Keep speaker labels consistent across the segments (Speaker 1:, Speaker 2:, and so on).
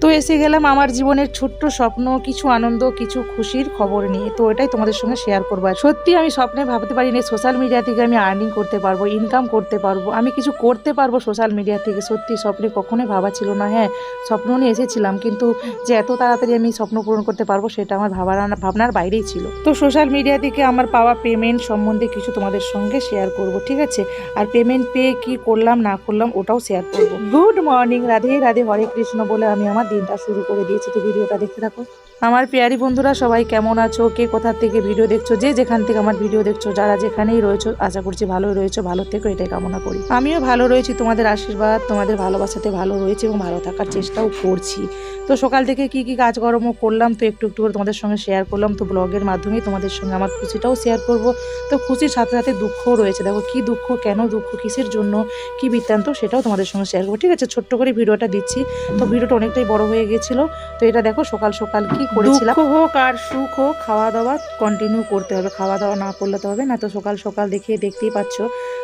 Speaker 1: তো এসে গেলাম আমার জীবনের ছোট্ট স্বপ্ন, কিছু আনন্দ, কিছু খুশির খবর নিয়ে। তো এটাই তোমাদের সঙ্গে শেয়ার করবো। সত্যি আমি স্বপ্নে ভাবতে পারিনি সোশ্যাল মিডিয়া থেকে আমি আর্নিং করতে পারবো, ইনকাম করতে পারবো, আমি কিছু করতে পারবো সোশ্যাল মিডিয়া থেকে। সত্যি স্বপ্নে কখনোই ভাবা ছিল না। হ্যাঁ, স্বপ্ন নিয়ে এসেছিলাম, কিন্তু যে এত তাড়াতাড়ি আমি স্বপ্ন পূরণ করতে পারবো সেটা আমার ভাবনার বাইরেই ছিল। তো সোশ্যাল মিডিয়া থেকে আমার পাওয়া পেমেন্ট সম্বন্ধে কিছু তোমাদের সঙ্গে শেয়ার করব, ঠিক আছে? আর পেমেন্ট পেয়ে কি করলাম না করলাম ওটাও শেয়ার করব। গুড মর্নিং, রাধে রাধে, হরে কৃষ্ণ বলে আমি আমার দিনটা শুরু করে দিয়েছি। তো ভিডিওটা দেখতে থাকো। আমার প্রিয়ারি বন্ধুরা সবাই কেমন আছো, কে কোথা থেকে ভিডিও দেখছো, যে যেখান থেকে আমার ভিডিও দেখছো, যারা যেখানেই রয়েছো আশা করছি ভালোই রয়েছো, ভালো থেকো এটাই কামনা করি। আমিও ভালো রয়েছি, তোমাদের আশীর্বাদ তোমাদের ভালোবাসাতে ভালো রয়েছে এবং ভালো থাকার চেষ্টাও করছি। তো সকাল থেকে কি কি কাজকর্ম করলাম তো একটু একটু করে তোমাদের সঙ্গে শেয়ার করলাম। তো ব্লগের মাধ্যমে তোমাদের সঙ্গে আমার খুশিটাও শেয়ার করব। তো খুশির সাথে সাথে দুঃখও রয়েছে। দেখো কি দুঃখ, কেন দুঃখ, কিসের জন্য, কি বৃত্তান্ত সেটাও তোমাদের সঙ্গে শেয়ার করবো, ঠিক আছে? ছোট্ট করে ভিডিওটা দিচ্ছি। তো ভিডিওটা অনেকটাই বড় হয়ে গেছিল। তো এটা দেখো সকাল সকাল কি করেছিলাম। দুঃখ হোক আর সুখ হোক, খাওয়া দাওয়া কন্টিনিউ করতে হবে। খাওয়া দাওয়া না করলে তো হবে না। তো সকাল সকাল দেখতেই পাচ্ছ।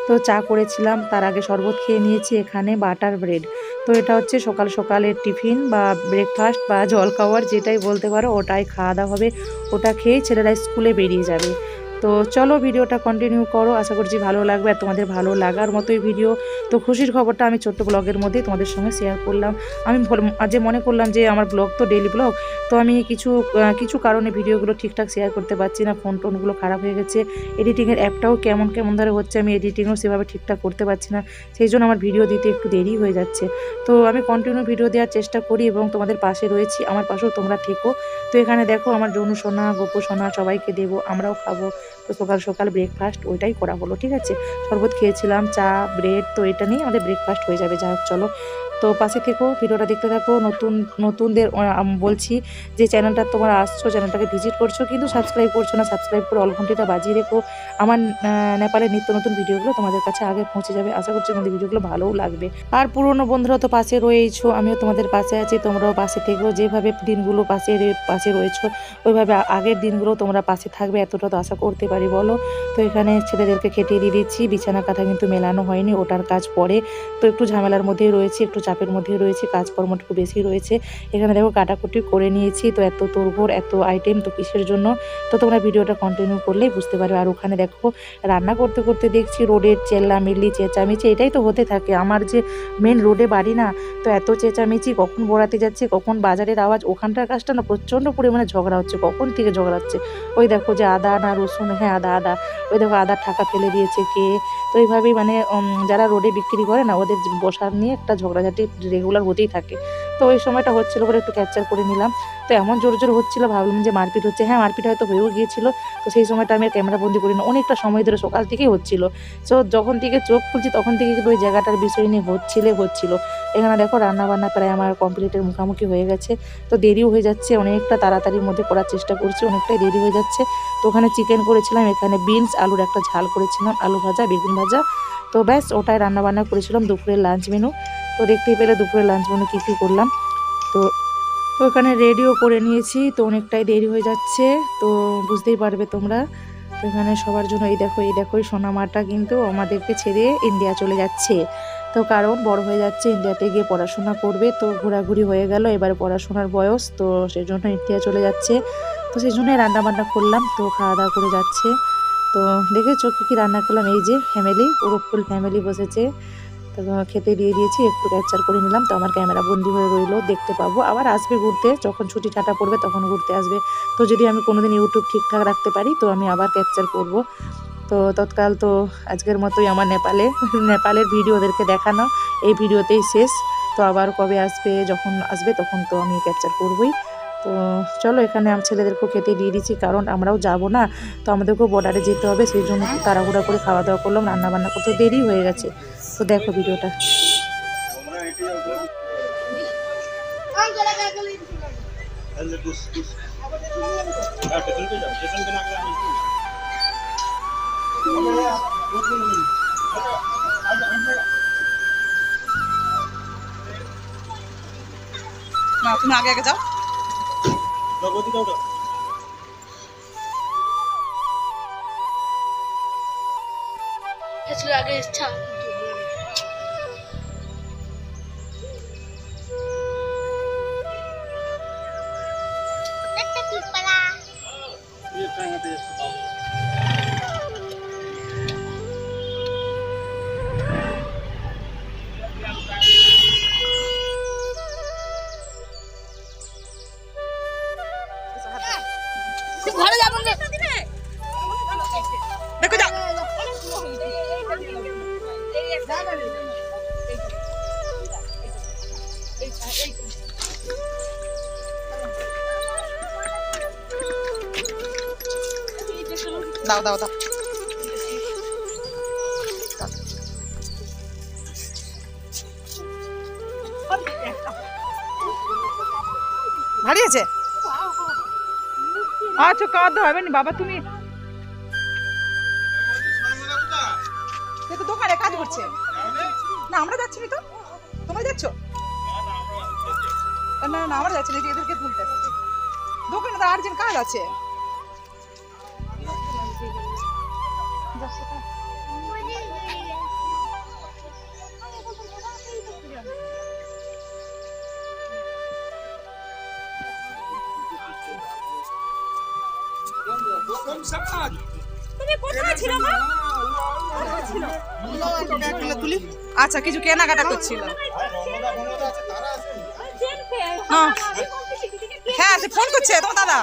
Speaker 1: তো চা করেছিলাম, তার আগে শরবত খেয়ে নিয়েছি, এখানে বাটার ব্রেড। তো এটা হচ্ছে সকাল সকালের টিফিন বা ব্রেকফাস্ট বা জলখাবার যেটাই বলতে পারো, ওটাই খাওয়া দাওয়া হবে। ওটা খেয়েই ছেলেরা স্কুলে বেরিয়ে যাবে। তো চলো ভিডিওটা কন্টিনিউ করো, আশা করছি ভালো লাগবে আর তোমাদের ভালো লাগার মতোই ভিডিও। তো খুশির খবরটা আমি ছোট্ট ব্লগের মধ্যেই তোমাদের সঙ্গে শেয়ার করলাম। আমি আজ মনে করলাম যে আমার ব্লগ তো ডেইলি ব্লগ, তো আমি কিছু কারণে ভিডিওগুলো ঠিকঠাক শেয়ার করতে পারছি না। টোনগুলো খারাপ হয়ে গেছে, এডিটিংয়ের অ্যাপটাও কেমন ধরে হচ্ছে, আমি এডিটিংও সেভাবে ঠিকঠাক করতে পারছি না। সেই জন্য আমার ভিডিও দিতে একটু দেরি হয়ে যাচ্ছে। তো আমি কন্টিনিউ ভিডিও দেওয়ার চেষ্টা করি এবং তোমাদের পাশে রয়েছি, আমার পাশেও তোমরা থেকো। তো এখানে দেখো আমার জনু সোনা, গোপু সোনা সবাইকে দেবো, আমরাও খাবো। তো সকাল সকাল ব্রেকফাস্ট ওইটাই করা হলো, ঠিক আছে? শরবত খেয়েছিলাম, চা ব্রেড, তো এটা নিয়ে আমাদের ব্রেকফাস্ট হয়ে যাবে। যাই হোক চলো, তো পাশে থেকো, ভিডিওটা দেখতে থাকো। নতুনদের বলছি যে চ্যানেলটা তোমরা আসছো, চ্যানেলটাকে ভিজিট করছো কিন্তু সাবস্ক্রাইব করছো না, সাবস্ক্রাইব করে অল ঘন্টিটা বাজিয়ে রেখো। আমার নেপালের নিত্য নতুন ভিডিওগুলো তোমাদের কাছে আগে পৌঁছে যাবে। আশা করছি তোমাদের ভিডিওগুলো ভালোও লাগবে। আর পুরনো বন্ধুরা তো পাশে রয়েছো, আমিও তোমাদের পাশে আছি, তোমরাও পাশে থেকো। যেভাবে দিনগুলো পাশে রয়েছো ওইভাবে আগের দিনগুলো তোমরা পাশে থাকবে, এতটা তো আশা করতে পারি বলো। তো এখানে ছেলেদেরকে খেতে দিয়ে দিচ্ছি, বিছানা কাঁথা কিন্তু মেলানো হয়নি, ওটার কাজ পরে। তো একটু ঝামেলার মধ্যেই রয়েছে, একটু চাপের মধ্যে রয়েছে, কাজকর্মটুকু বেশি রয়েছে। এখানে দেখো কাটাকুটি করে নিয়েছি। তো এত তোড়ঘোড়, এত আইটেম তো কিসের জন্য, তো তোমরা ভিডিওটা কন্টিনিউ করলেই বুঝতে পারবে। আর ওখানে দেখো রান্না করতে করতে দেখছি রোডের চেল্লামিল্লি চেঁচামেচি এটাই তো হতে থাকে। আমার যে মেন রোডে বাড়ি না, তো এত চেঁচামেচি, কখন বড়াতে যাচ্ছে, কখন বাজারের আওয়াজ, ওখানটার কাজটা না প্রচণ্ড পরিমাণে ঝগড়া হচ্ছে, কখন থেকে ঝগড়া হচ্ছে। ওই দেখো যে আদা না রসুন, হ্যাঁ আদা, ওই দেখো আদার ঠাকা ফেলে দিয়েছে কে। তো এইভাবেই মানে যারা রোডে বিক্রি করে না ওদের বসার নিয়ে একটা ঝগড়াঝাটি রেগুলার হতেই থাকে। তো ওই সময়টা হচ্ছিলো বলে একটু ক্যাপচার করে নিলাম। তো এমন জোর জোর হচ্ছিলো, ভাবলাম যে মারপিট হচ্ছে। হ্যাঁ, মারপিট হয়তো হয়েও গিয়েছিল। তো সেই সময়টা আমি আর ক্যামেরা বন্দি করি না, অনেকটা সময় ধরে সকাল থেকেই হচ্ছিলো। তো যখন থেকে চোখ খুলছি তখন থেকে কিন্তু ওই জায়গাটার বিষয় নিয়ে হচ্ছিল। এখানে দেখো রান্নাবান্না প্রায় আমার কমপ্লিটের মুখামুখি হয়ে গেছে। তো দেরিও হয়ে যাচ্ছে, অনেকটা তাড়াতাড়ির মধ্যে করার চেষ্টা করছি, অনেকটাই দেরি হয়ে যাচ্ছে। তো ওখানে চিকেন করেছিলাম, এখানে বিনস আলুর একটা ঝাল করেছিলাম, আলু ভাজা, বেগুন ভাজা। তো ব্যাস ওটাই রান্নাবান্না করেছিলাম দুপুরের লাঞ্চ মেনু। তো দেখতেই পেলে দুপুরের লাঞ্চ মেনু কী কী করলাম। তো তো এখানে রেডিও করে নিয়েছি, তো অনেকটাই দেরি হয়ে যাচ্ছে, তো বুঝতেই পারবে তোমরা। তো এখানে সবার জন্য এই দেখো এই সোনামাটা কিন্তু আমাদেরকে ছেড়ে ইন্ডিয়া চলে যাচ্ছে। তো কারণ বড় হয়ে যাচ্ছে, ইন্ডিয়াতে গিয়ে পড়াশোনা করবে। তো ঘোরাঘুরি হয়ে গেল, এবারে পড়াশোনার বয়স, তো সেই জন্য ইন্ডিয়া চলে যাচ্ছে। তো সেই জন্যই রান্নাবান্না করলাম, তো খাওয়া দাওয়া করে যাচ্ছে। তো দেখেছো কী রান্না করলাম, এই যে ফ্যামিলি, পুরো ফুল ফ্যামিলি বসেছে। তো খেতে দিয়ে দিয়েছি, একটু ক্যাপচার করে নিলাম। তো আমার ক্যামেরা বন্দি হয়ে রইলো, দেখতে পাবো। আবার আসবে ঘুরতে, যখন ছুটি ছাটা পড়বে তখন ঘুরতে আসবে। তো যদি আমি কোনোদিন ইউটিউব ঠিকঠাক রাখতে পারি তো আমি আবার ক্যাপচার করব। তো তৎকাল তো আজকের মতোই আমার নেপালের ভিডিও ওদেরকে দেখানো এই ভিডিওতেই শেষ। তো আবার কবে আসবে, যখন আসবে তখন তো আমি ক্যাপচার করবই। তো চলো এখানে আমি ছেলেদেরকেও খেতে দিয়ে দিচ্ছি, কারণ আমরাও যাব না, তো আমাদেরকেও বর্ডারে যেতে হবে। সেই জন্য তাড়াহুড়া করে খাওয়া দাওয়া করলাম, রান্নাবান্না করতে দেরি হয়ে গেছে। তো দেখো ভিডিওটা।
Speaker 2: না তুমি আগে আগে যাও। আগে ইচ্ছা দাও দাও দাও। ভারী আছে?
Speaker 1: আচ্ছা কাঁদতে হবে না বাবা, তুমি
Speaker 2: সে তো দোকানে কাজ করছে। না আমরা যাচ্ছি না তো, তোমরা যাচ্ছ? না না আমরা যাচ্ছি না, এদেরকে তুলতে আসছি। দোকানে তো আর্জেন্ট কাজ আছে। তুমি কোথায় ছিল মা? তুলি আচ্ছা কিছু কেনাকাটা করছিল। হ্যাঁ সে ফোন করছে তোমার দাদা।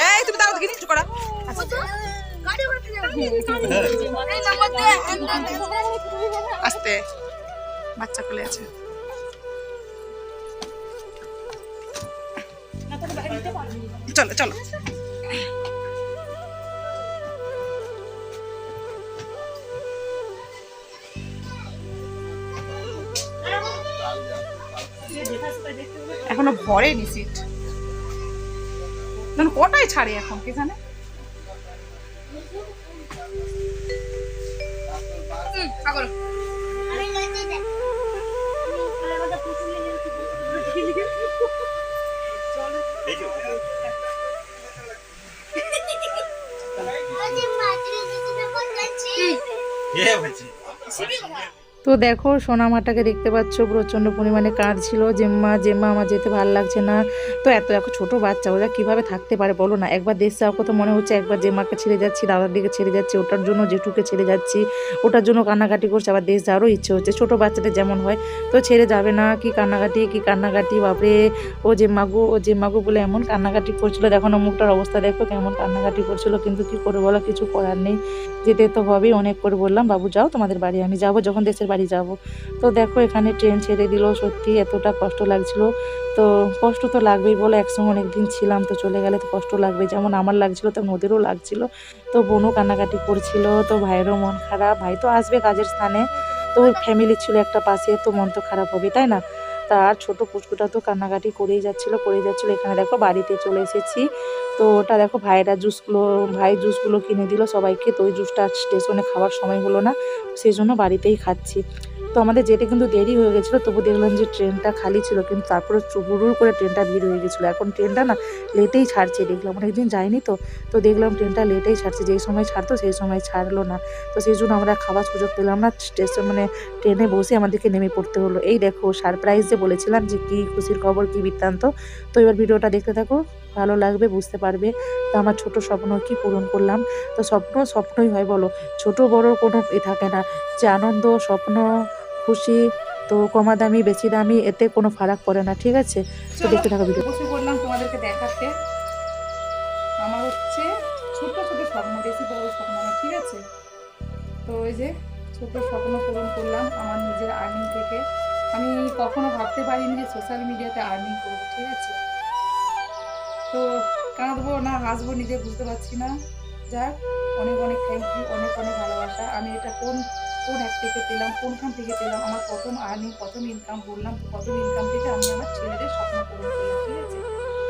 Speaker 2: এই তুমি দাঁড়াও কিছু করা। আস্তে বাচ্চা কোলে আছে। চলো চলো। এখনো ভরেনি সিট, কটায় ছাড়ে এখন কে জানে।
Speaker 1: তো দেখো সোনামাটাকে দেখতে পাচ্ছ, প্রচণ্ড পরিমাণে কাঁদছিল। জেম্মা আমার যেতে ভালো লাগছে না। তো এত ছোট বাচ্চা ওরা কিভাবে থাকতে পারে বলো না। একবার দেশ যাওয়ার কথা মনে হচ্ছে, একবার জেম্মাকে ছেড়ে যাচ্ছি, দাদার দিকে ছেড়ে যাচ্ছি, ওটার জন্য জেঠুকে ছেড়ে যাচ্ছি, ওটার জন্য কান্নাকাটি করছে। আবার দেশ যাওয়ারও ইচ্ছে হচ্ছে, ছোট বাচ্চাদের যেমন হয়। তো ছেড়ে যাবে না, কি কান্নাকাটি বাপরে। ও জেম্মাগু বলে এমন কান্নাকাটি করছিল, দেখো না মুখটার অবস্থা দেখো কেমন কান্নাকাটি করছিল। কিন্তু কি করে বলো, কিছু করার নেই, যেতে তো হবেই। অনেক করে বললাম বাবু যাও তোমাদের বাড়ি, আমি যাবো যখন দেশের বাড়ি যাব। তো দেখো এখানে ট্রেন ছেড়ে দিল, সত্যি এতটা কষ্ট লাগছিল। তো কষ্ট তো লাগবেই বলো, একসঙ্গে অনেকদিন ছিলাম, তো চলে গেলে তো কষ্ট লাগবে, যেমন আমার লাগছিল তেমন ওদেরও লাগছিল। তো বোনও কান্নাকাটি করছিল, তো ভাইয়েরও মন খারাপ। ভাই তো আসবে কাজের স্থানে, তো ওর ফ্যামিলি ছিল একটা পাশে, তো মন তো খারাপ হবে তাই না। তার ছোট পুচকুটা তো কান্নাকাটি করেই যাচ্ছিল। এখানে দেখো বাড়িতে চলে এসেছি। তো ওটা দেখো ভাই জুসগুলো কিনে দিল সবাইকে। তো ওই জুসটা স্টেশনে খাওয়ার সময় হলো না, সেই জন্য বাড়িতেই খাচ্ছি। তো আমাদের যেতে কিন্তু দেরি হয়ে গেছিলো, তবু দেখলাম যে ট্রেনটা খালি ছিল, কিন্তু তারপরে হুড়ুর করে ট্রেনটা ভিড় হয়ে গেছিলো। এখন ট্রেনটা না লেটেই ছাড়ছে, দেখলাম অনেকদিন যাইনি তো দেখলাম ট্রেনটা লেটেই ছাড়ছে, যেই সময় ছাড়তো সেই সময় ছাড়লো না। তো সেই জন্য আমরা খাওয়ার সুযোগ পেলাম না, ট্রেনে বসে আমাদেরকে নেমে পড়তে হলো। এই দেখো সারপ্রাইজ যে বলেছিলাম যে কী খুশির খবর, কী বৃত্তান্ত। তো এবার ভিডিওটা দেখতে থাকো, ভালো লাগবে, বুঝতে পারবে। তো আমার ছোট স্বপ্ন কি পূরণ করলাম। তো স্বপ্নই হয় বলো, ছোট বড় কোনো থাকে না, যে আনন্দ স্বপ্ন খুশি তো কমা দামি বেশি দামি এতে কোনো ফারাক পড়ে না, ঠিক আছে। তো দেখতে থাকো ভিডিও।
Speaker 2: বসে পড়লাম তোমাদেরকে দেখাতে। আমার হচ্ছে ছোট ছোট স্বপ্ন, বেশি বড় স্বপ্ন না, ঠিক আছে। তো ওই যে ছোট স্বপ্ন পূরণ করলাম আমার নিজের আর্নিং থেকে। আমি কখনো ভাবতে পারিনি যে সোশ্যাল মিডিয়াতে আর্নিং করবো, ঠিক আছে। তো কাঁদবো না হাসবো নিজে বুঝতে পারছি না। যাক অনেক অনেক থ্যাংক ইউ, অনেক অনেক ভালোবাসা। আমি এটা কোন অ্যাপ থেকে পেলাম, কোনখান থেকে পেলাম, আমার প্রথম আর্নিং, প্রথম ইনকাম বললাম। তো প্রথম ইনকাম থেকে আমি আমার ছেলেদের স্বপ্ন পূরণ করলাম, ঠিক আছে।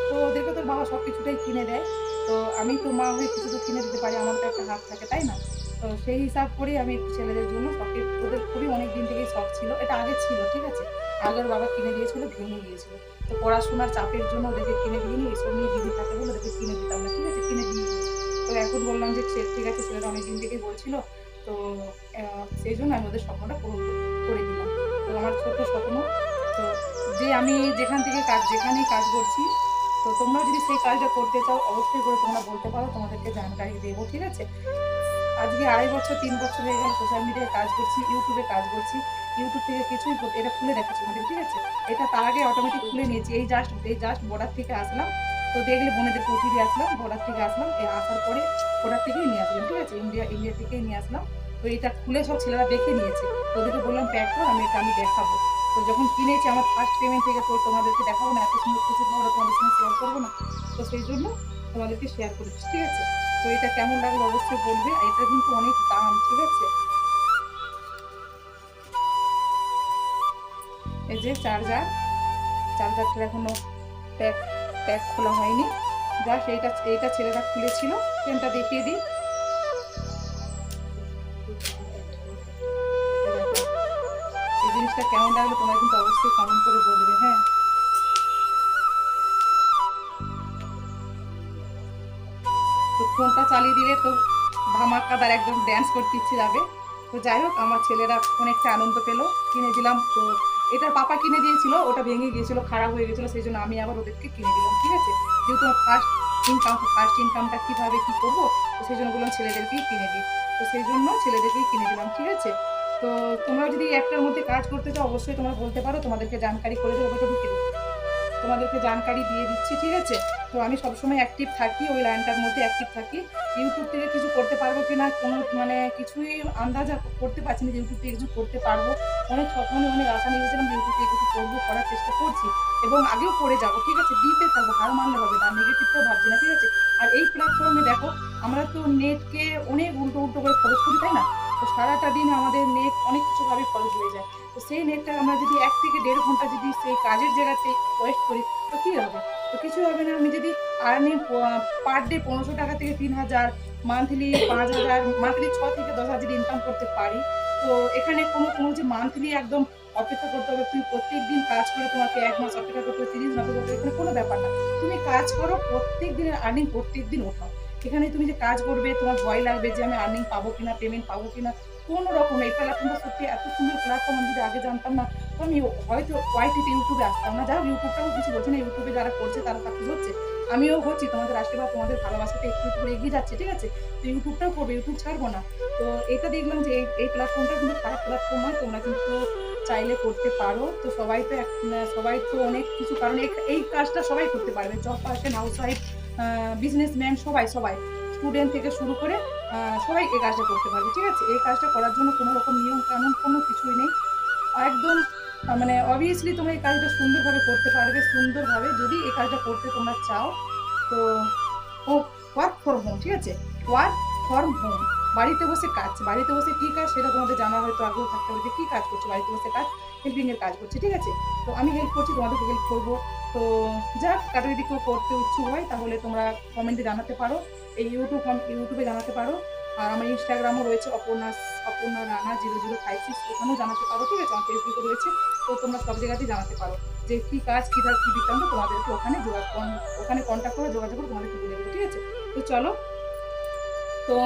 Speaker 2: তো ওদেরকে তো বাবা সব কিছুটাই কিনে দেয়, তো আমি তো মা হয়ে কিছু তো কিনে দিতে পারি, আমার তো একটা হাত থাকে তাই না। তো সেই হিসাব করেই আমি ছেলেদের জন্য শখে, ওদের খুবই অনেক দিন থেকেই শখ ছিল, এটা আগে ছিল, ঠিক আছে। আগের বাবা কিনে দিয়েছিল, ভেঙে গিয়েছিল। তো পড়াশোনার চাপের জন্য ওদেরকে কিনে দিইনি, এইসব নিয়ে দিদি থাকে বলে ওদেরকে কিনে দিতাম না, ঠিক আছে, কিনে দিই। তো এখন বললাম যে ঠিক আছে, ছেলেটা অনেক দিন থেকেই বলছিল, তো সেই জন্য আমি ওদের স্বপ্নটা পূরণ করে দিলাম। তো আমার ছোট স্বপ্ন, তো যে আমি যেখানেই কাজ করছি, তো তোমরাও যদি সেই কাজটা করতে চাও অবশ্যই করে তোমরা বলতে পারো, তোমাদেরকে জানকারি দেবো, ঠিক আছে। আজকে 2.5 বছর 3 বছর হয়ে গেল সোশ্যাল মিডিয়ায় কাজ করছি, ইউটিউবে কাজ করছি। ইউটিউব থেকে কিছুই এটা খুলে দেখাচ্ছি তোমাদের, ঠিক আছে। এটা তার আগে অটোমেটিক খুলে নিয়েছি, এই জাস্ট বর্ডার থেকে আসলাম। তো দেখলে বোনেদেরকে উঠিয়ে দিয়ে আসলাম, বর্ডার থেকে আসলাম, আসার পরে বর্ডার থেকেই নিয়ে আসলাম, ঠিক আছে। ইন্ডিয়া থেকেই নিয়ে আসলাম। তো এটা খুলে সব ছেলেরা দেখে নিয়েছে। তো ওদেরকে বললাম প্যাক কর, আমি দেখাবো। তো যখন কিনেছি আমার ফার্স্ট পেমেন্ট থেকে, তো তোমাদেরকে দেখাবো না, এত সুন্দর খুশি খবর তোমাদের সঙ্গে শেয়ার করবো না? তো সেই জন্য তোমাদেরকে শেয়ার করেছি, ঠিক আছে? তো এটা কেমন লাগলো অবশ্যই বলবে। আর এটা কিন্তু অনেক দাম, ঠিক আছে? এই যে চার্জারটা এখনো প্যাক প্যাক খোলা হয়নি। জাস্ট এইটা ছেলেরা খুলেছিল। পেনটা দেখিয়ে দিই। এই জিনিসটা কেমন লাগলো তোমরা কিন্তু অবশ্যই কমেন্ট করে বলবে, হ্যাঁ? তো ফোনটা চালিয়ে দিলে তো ধামাকাদার একদম ড্যান্স করতে ইচ্ছে যাবে। তো যাই হোক, আমার ছেলেরা অনেকটা আনন্দ পেলো। কিনে দিলাম। তো এটার পাপা কিনে দিয়েছিল, ওটা ভেঙে গিয়েছিল, খারাপ হয়ে গেছিলো, সেই জন্য আমি আবার ওদেরকে কিনে দিলাম, ঠিক আছে? যেহেতু ফার্স্ট ইনকামটা কীভাবে কী করবো, তো সেই জন্য বললাম ছেলেদেরকেই কিনে দিই। তো সেই জন্য ছেলেদেরকেই কিনে দিলাম, ঠিক আছে? তো তোমরা যদি একটার মধ্যে কাজ করতে চাও অবশ্যই তোমরা বলতে পারো, তোমাদেরকে জানকারি করে দেবো, ওটা ঢুকে দেবো, তোমাদেরকে জানকারি দিয়ে দিচ্ছি, ঠিক আছে? তো আমি সবসময় অ্যাক্টিভ থাকি, ওই লাইনটার মধ্যে অ্যাক্টিভ থাকি। ইউটিউব থেকে কিছু করতে পারবো কি না কোনো মানে কিছুই আন্দাজা করতে পারছি না যে ইউটিউব থেকে কিছু করতে পারবো। অনেক স্বপ্ন নিয়ে অনেক আশা নিয়েছিলাম যে ইউটিউব থেকে কিছু করবো, করার চেষ্টা করছি এবং আগেও করে যাবো, ঠিক আছে? দিতে থাকবো, হার মানলে হবে না, নেগেটিভটাও ভাবছি না, ঠিক আছে? আর এই প্ল্যাটফর্মে দেখো, আমরা তো নেটকে অনেক উল্টো করে খরচ করি, তাই না? তো সারাটা দিন আমাদের নেট অনেক কিছুভাবে খরচ হয়ে যায়। তো সেই নেটটা আমরা যদি 1 থেকে 1.5 ঘন্টা যদি সেই কাজের জায়গাতে ওয়েস্ট করি, তো কী হবে? তো কিছুই হবে না। আমি যদি আর্নিং পার ডে 1500 টাকা থেকে 3000, মান্থলি 5000, মান্থলি 6 থেকে 10,000 যদি ইনকাম করতে পারি, তো এখানে কোনো যে মান্থলি একদম অপেক্ষা করতে হবে, তুমি প্রত্যেকদিন কাজ করে তোমাকে 1 মাস অপেক্ষা করতে হবে, 30 মাস অপেক্ষা করতে হবে, এখানে কোনো ব্যাপার না। তুমি কাজ করো, প্রত্যেক দিনের আর্নিং প্রত্যেকদিন ওঠাও। এখানে তুমি যে কাজ করবে, তোমার ভয় লাগবে যে আমি আর্নিং পাবো কিনা, পেমেন্ট পাবো কিনা, কোনো রকম না। এই প্ল্যাটফর্মটা সত্যি এত সুন্দর প্ল্যাটফর্ম, আমি যদি আগে জানতাম না, তো আমি হয়তো ওয়াইটিতে ইউটিউবে আসতাম না। যাই হোক, ইউটিউবটাও কিছু বলছি না, ইউটিউবে যারা করছে তারা সাকসেস হচ্ছে, আমিও হচ্ছি। তোমাদের আশীর্বাদ, তোমাদের ভালোবাসাতে একটু একটু করে এগিয়ে যাচ্ছে, ঠিক আছে? তো ইউটিউবটাও করবো, ইউটিউব ছাড়বো না। তো এটা দেখলাম যে এই প্ল্যাটফর্মটা কিন্তু খারাপ প্ল্যাটফর্ম নয়, তোমরা কিন্তু চাইলে করতে পারো। তো সবাই তো অনেক কিছু, কারণ এই কাজটা সবাই করতে পারবে। জব পার্সন, হাউসওয়াইফ, বিজনেসম্যান, সবাই স্টুডেন্ট থেকে শুরু করে সবাই এই কাজটা করতে পারবে, ঠিক আছে? এই কাজটা করার জন্য কোনো রকম নিয়ম কানুন কোনো কিছুই নেই। একদম মানে অবভিয়াসলি তোমরা এই কাজটা সুন্দরভাবে করতে পারবে, সুন্দরভাবে যদি এই কাজটা করতে তোমরা চাও। তো ওয়ার্ক ফ্রম হোম, ঠিক আছে? ওয়ার্ক ফ্রম হোম, বাড়িতে বসে কাজ। বাড়িতে বসে কী কাজ সেটা তোমাদের জানা হয়তো আগ্রহ থাকতে হবে যে কী কাজ করছো। বাড়িতে বসে কাজ, হেল্পিংয়ের কাজ করছে, ঠিক আছে? তো আমি হেল্প করছি, তোমাদেরকে হেল্প করবো। তো যাক, কারো যদি কেউ করতে ইচ্ছুক হয় তাহলে তোমরা কমেন্টে জানাতে পারো, এই ইউটিউবে জানাতে পারো। আর আমার ইনস্টাগ্রামও রয়েছে, অপর্ণা রানা 0056, ওখানেও জানাতে পারো, ঠিক আছে? আমার ফেসবুকও রয়েছে। তো তোমরা সব জায়গাতেই জানাতে পারো যে কী কাজ, কী বৃত্তান্ত, তোমাদেরকে ওখানে কন্ট্যাক্ট করে যোগাযোগ করে তোমাদেরকে বলে দেবো, ঠিক আছে? তো চলো, তো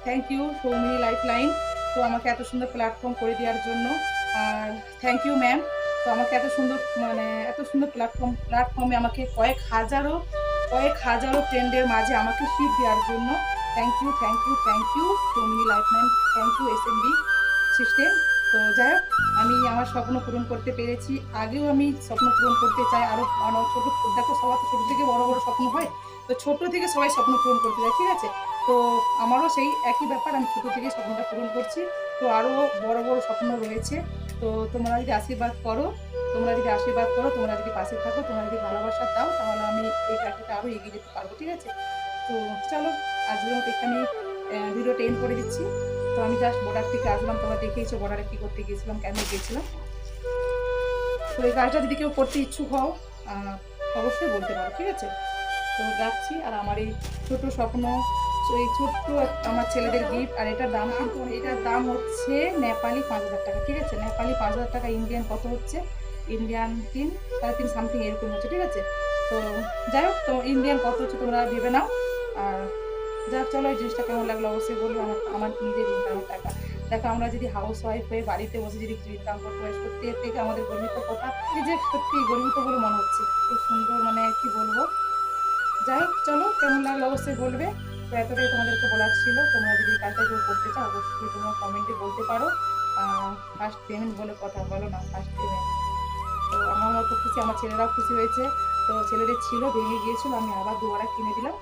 Speaker 2: থ্যাংক ইউ সৌমিনী লাইফলাইন, তো আমাকে এত সুন্দর প্ল্যাটফর্ম করে দেওয়ার জন্য। আর থ্যাংক ইউ ম্যাম, তো আমাকে এত সুন্দর প্ল্যাটফর্মে আমাকে কয়েক হাজারো ফ্রেন্ডের মাঝে আমাকে সিট দেওয়ার জন্য thank you Soumini lifeline, thank you SMB system. তো যাই হোক, আমি আমার স্বপ্ন পূরণ করতে পেরেছি। আগেও আমি স্বপ্ন পূরণ করতে চাই, আরও ছোটো। দেখো, সবার তো ছোটো থেকে বড় স্বপ্ন হয়। তো ছোটো থেকে সবাই স্বপ্ন পূরণ করতে চায়, ঠিক আছে? তো আমারও সেই একই ব্যাপার, আমি ছোটো থেকে স্বপ্নটা পূরণ করছি। তো আরও বড় স্বপ্ন রয়েছে। তো তোমরা যদি আশীর্বাদ করো, তোমরা যদি পাশে থাকো, তোমরা যদি ভালোবাসা দাও, তাহলে আমি এই কাজটা আরও এগিয়ে যেতে পারবো, ঠিক আছে? তো চলো, আজকের মতো এখানে ভিডিওটা এন্ড করে দিচ্ছি। তো আমি জাস্ট বর্ডার থেকে আসলাম, তোমরা দেখেইছো বর্ডারে কী করতে গিয়েছিলাম, কেন গিয়েছিলাম। তো এই কাজটা যদি কেউ করতে ইচ্ছুক হও, অবশ্যই বলতে পারো, ঠিক আছে? তো যাচ্ছি। আর আমার এই ছোট স্বপ্ন, এই ছোট্ট আমার ছেলেদের গিফট। আর এটার দাম হচ্ছে নেপালি 5,000 টাকা, ঠিক আছে? নেপালি 5,000 টাকা, ইন্ডিয়ান কত হচ্ছে? ইন্ডিয়ান 3 সামথিং এরকম হচ্ছে, ঠিক আছে? তো যাই হোক, তো ইন্ডিয়ান কত হচ্ছে তোমরা ভেবে নাও। আর যাক, চলো, এই জিনিসটা কেমন লাগলো অবশ্যই বলবো। আমার নিজের ইনকামের টাকা। দেখো, আমরা যদি হাউস ওয়াইফ হয়ে বাড়িতে বসে যদি কিছু ইনকাম করতে হয়, সত্যি এর থেকে আমাদের গর্বিত কথা, এই যে সত্যি গর্বিত বলে মনে হচ্ছে। খুব সুন্দর, মানে কি বলবো। যাই হোক, চলো, কেমন লাগলো অবশ্যই বলবে। তো এতটাই তোমাদেরকে বলার ছিল। তোমরা যদি কাজটা কেউ করতে চাও, অবশ্যই তোমরা কমেন্টে বলতে পারো। ফার্স্ট পেমেন্ট বলে কথা বলো না, ফার্স্ট পেমেন্ট। তো আমার মতো খুশি, আমার ছেলেরাও খুশি হয়েছে। তো ছেলেদের ছিল, ভেঙে গিয়েছিল, আমি আবার দুবারা কিনে দিলাম।